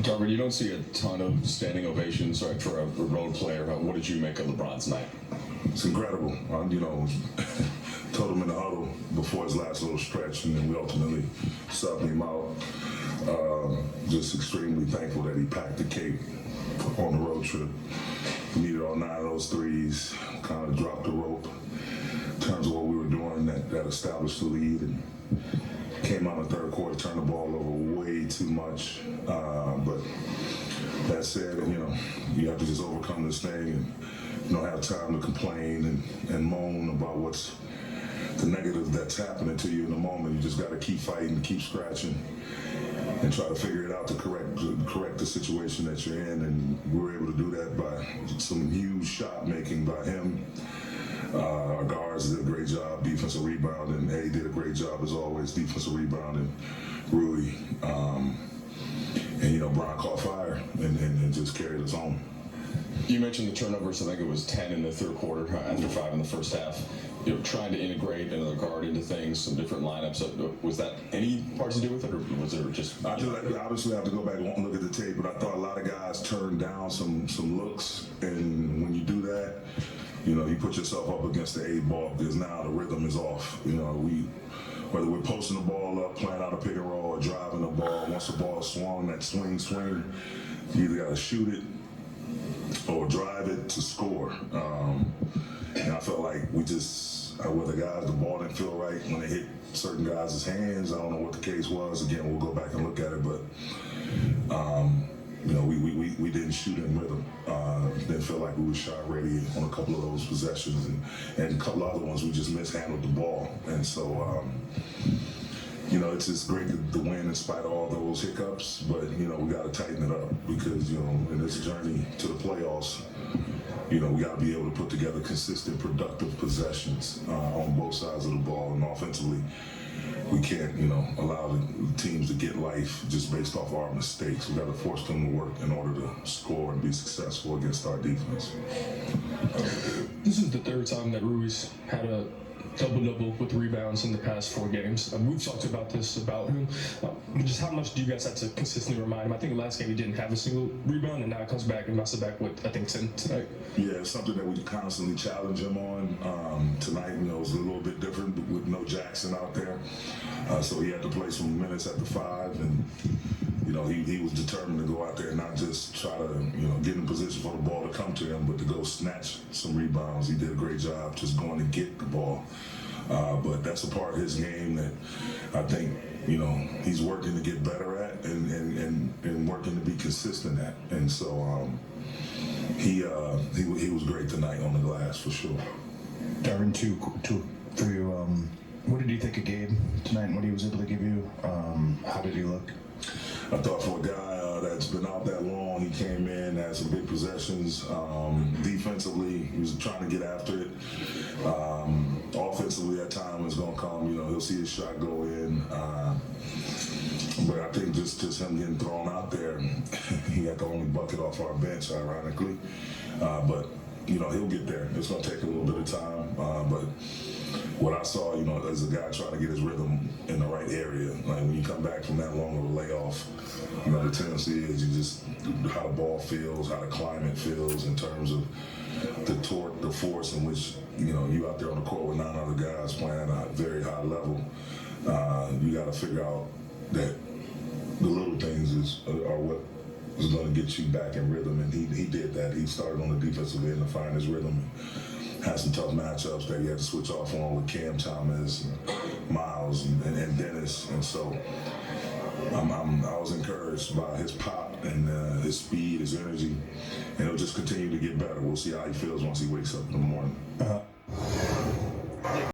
Darvin, you don't see a ton of standing ovations, right, for a road player. What did you make of LeBron's night? It's incredible. Told him in the huddle before his last little stretch, and then we ultimately subbed him out. Just extremely thankful that he packed the cake on the road trip. He needed all 9 of those threes, kind of dropped the rope in terms of what we were doing that established the lead, and came out in the third quarter, turned the ball over way too much. But that said, you have to just overcome this thing and have time to complain and moan about what's the negative that's happening to you in the moment. You just got to keep fighting, keep scratching, and try to figure it out to correct the situation that you're in. And we were able to do that by some huge shot making by him. Our guards did a great job, defensive rebounding. A did a great job as always, defensive rebounding. Rui, and Brian caught fire and just carried us home. You mentioned the turnovers. I think it was 10 in the third quarter after 5 in the first half. Trying to integrate another guard into things, some different lineups. Was that any parts to do with it, or was there just? I obviously have to go back and look at the tape, but I thought a lot of guys turned down some looks, and when you do that, you put yourself up against the 8 ball because now the rhythm is off. Whether we're posting the ball up, playing out a pick and roll, or driving the ball, once the ball is swung, that swing, you either got to shoot it or drive it to score. And I felt like with the guys, the ball didn't feel right when it hit certain guys' hands. I don't know what the case was. Again, we'll go back and look at it, but we didn't shoot in rhythm. Didn't feel like we were shot ready on a couple of those possessions, and a couple other ones we just mishandled the ball. And so, it's just great to win in spite of all those hiccups, but we got to tighten it up because in this journey to the playoffs, we got to be able to put together consistent, productive possessions on both sides of the ball, and offensively, we can't, allow the teams to get life just based off our mistakes. We got to force them to work in order to score and be successful against our defense. This is the third time that Rui's had a double-double with rebounds in the past 4 games. We've talked about this about him. Just how much do you guys have to consistently remind him? I think last game he didn't have a single rebound, and now it comes back and messes back with, I think, 10 tonight. Yeah, it's something that we constantly challenge him on. Tonight, it was a little bit different with no Jackson out there. So he had to play some minutes at the 5, and he was determined to go out there and not just try to, get in position for the ball to come to him, but to go snatch some rebounds. He did a great job just going to get the ball. But that's a part of his game that I think, he's working to get better at and working to be consistent at. And so he was great tonight on the glass for sure. Darvin, two for you. What did you think of Gabe tonight and what he was able to give you? How did he look? I thought for a guy that's been out that long, he came in, had some big possessions. Defensively, he was trying to get after it. Offensively, that time is going to come. He'll see his shot go in. But I think just him getting thrown out there, he had the only bucket off our bench, ironically. But he'll get there. It's going to take a little bit of time. But what I saw, as a guy trying to get his rhythm in the right area, like when you come back from that long of a layoff, the tendency is you just how the ball feels, how the climate feels in terms of the torque, the force in which you out there on the court with 9 other guys playing at a very high level. You got to figure out that the little things are what is going to get you back in rhythm, and he did that. He started on the defensive end to find his rhythm. Had some tough matchups that he had to switch off on with Cam Thomas, and Miles, and Dennis, and so I was encouraged by his pop and his speed, his energy, and it'll just continue to get better. We'll see how he feels once he wakes up in the morning.